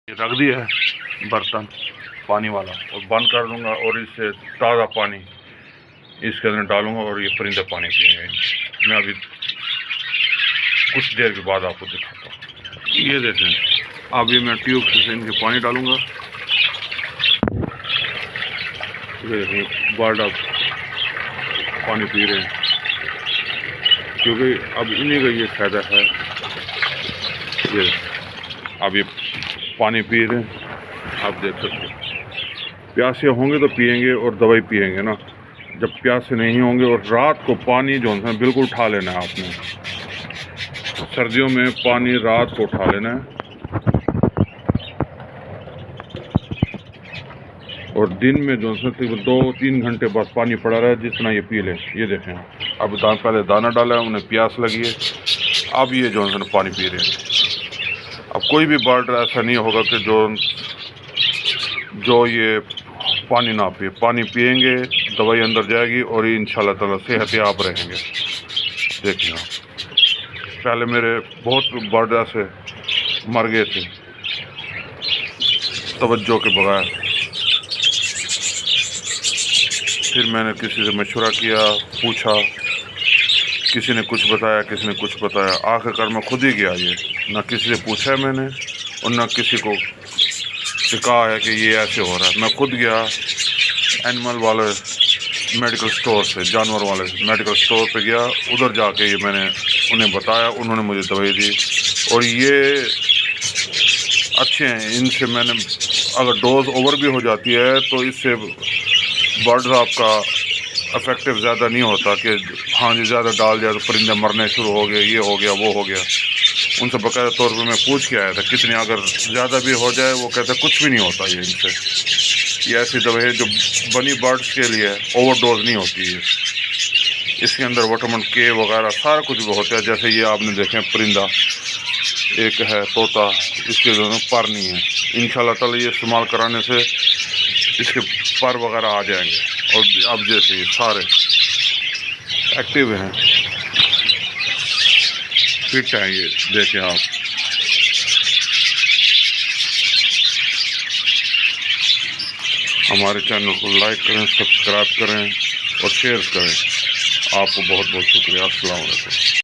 ये रख दिया है बर्तन पानी वाला और बंद कर दूंगा और इससे ताज़ा पानी इसके अंदर डालूंगा और ये परिंदे पानी पिएंगे। मैं अभी कुछ देर के बाद आपको दिखाता हूँ। ये देखें, अब ये मैं ट्यूब से इनके पानी डालूंगा। ये देखें बाल्टा पानी पी रहे हैं क्योंकि अब इन्हीं का ये फ़ायदा है। ये अब ये पानी पी रहे हैं, आप देख सकते हैं। प्यासे होंगे तो पिएंगे और दवाई पिएंगे ना, जब प्यासे नहीं होंगे। और रात को पानी जो है बिल्कुल उठा लेना है आपने। सर्दियों में पानी रात को उठा लेना है और दिन में जो है 2-3 घंटे बाद पानी पड़ा रहा है जितना ये पी लें। ये देखें, अब पहले दाना डाला है, उन्हें प्यास लगी है, अब ये जो है पानी पी रहे हैं। अब कोई भी बर्ड ऐसा नहीं होगा कि जो ये पानी ना पिए। पानी पिएंगे, दवाई अंदर जाएगी और ये इंशाल्लाह ताला सेहतयाब रहेंगे। देखिए, पहले मेरे बहुत बर्ड ऐसे मर गए थे तवज्जो के बगैर। फिर मैंने किसी से मशवरा किया, पूछा, किसी ने कुछ बताया, किसी ने कुछ बताया, आखिरकार मैं खुद ही गया। ये ना किसी से पूछा है मैंने और ना किसी को कहा है कि ये ऐसे हो रहा है। मैं खुद गया एनिमल वाले मेडिकल स्टोर से, जानवर वाले मेडिकल स्टोर पे गया, उधर जाके ये मैंने उन्हें बताया, उन्होंने मुझे दवाई दी और ये अच्छे हैं। इनसे मैंने अगर डोज ओवर भी हो जाती है तो इससे बर्ड्स आपका अफेक्टिव ज़्यादा नहीं होता कि हाँ जी ज़्यादा डाल दिया तो परिंदे मरने शुरू हो गए, ये हो गया, वो हो गया। उनसे बकायदा तौर पे मैं पूछ के आया था कितनी, अगर ज़्यादा भी हो जाए वो कहते कुछ भी नहीं होता ये इनसे। ये ऐसी दवाई है जो बनी बर्ड्स के लिए ओवरडोज नहीं होती है। इसके अंदर विटामिन के वगैरह सारा कुछ भी होता है। जैसे ये आपने देखें परिंदा एक है तोता, इसके दोनों पर नहीं है। इंशाल्लाह ताला ये इस्तेमाल कराने से इसके पर वगैरह आ जाएंगे और अब जैसे ये सारे एक्टिव हैं, फिट हैं। ये देखें आप, हमारे चैनल को लाइक करें, सब्सक्राइब करें और शेयर करें। आपको बहुत बहुत शुक्रिया। अस्सलाम वालेकुम।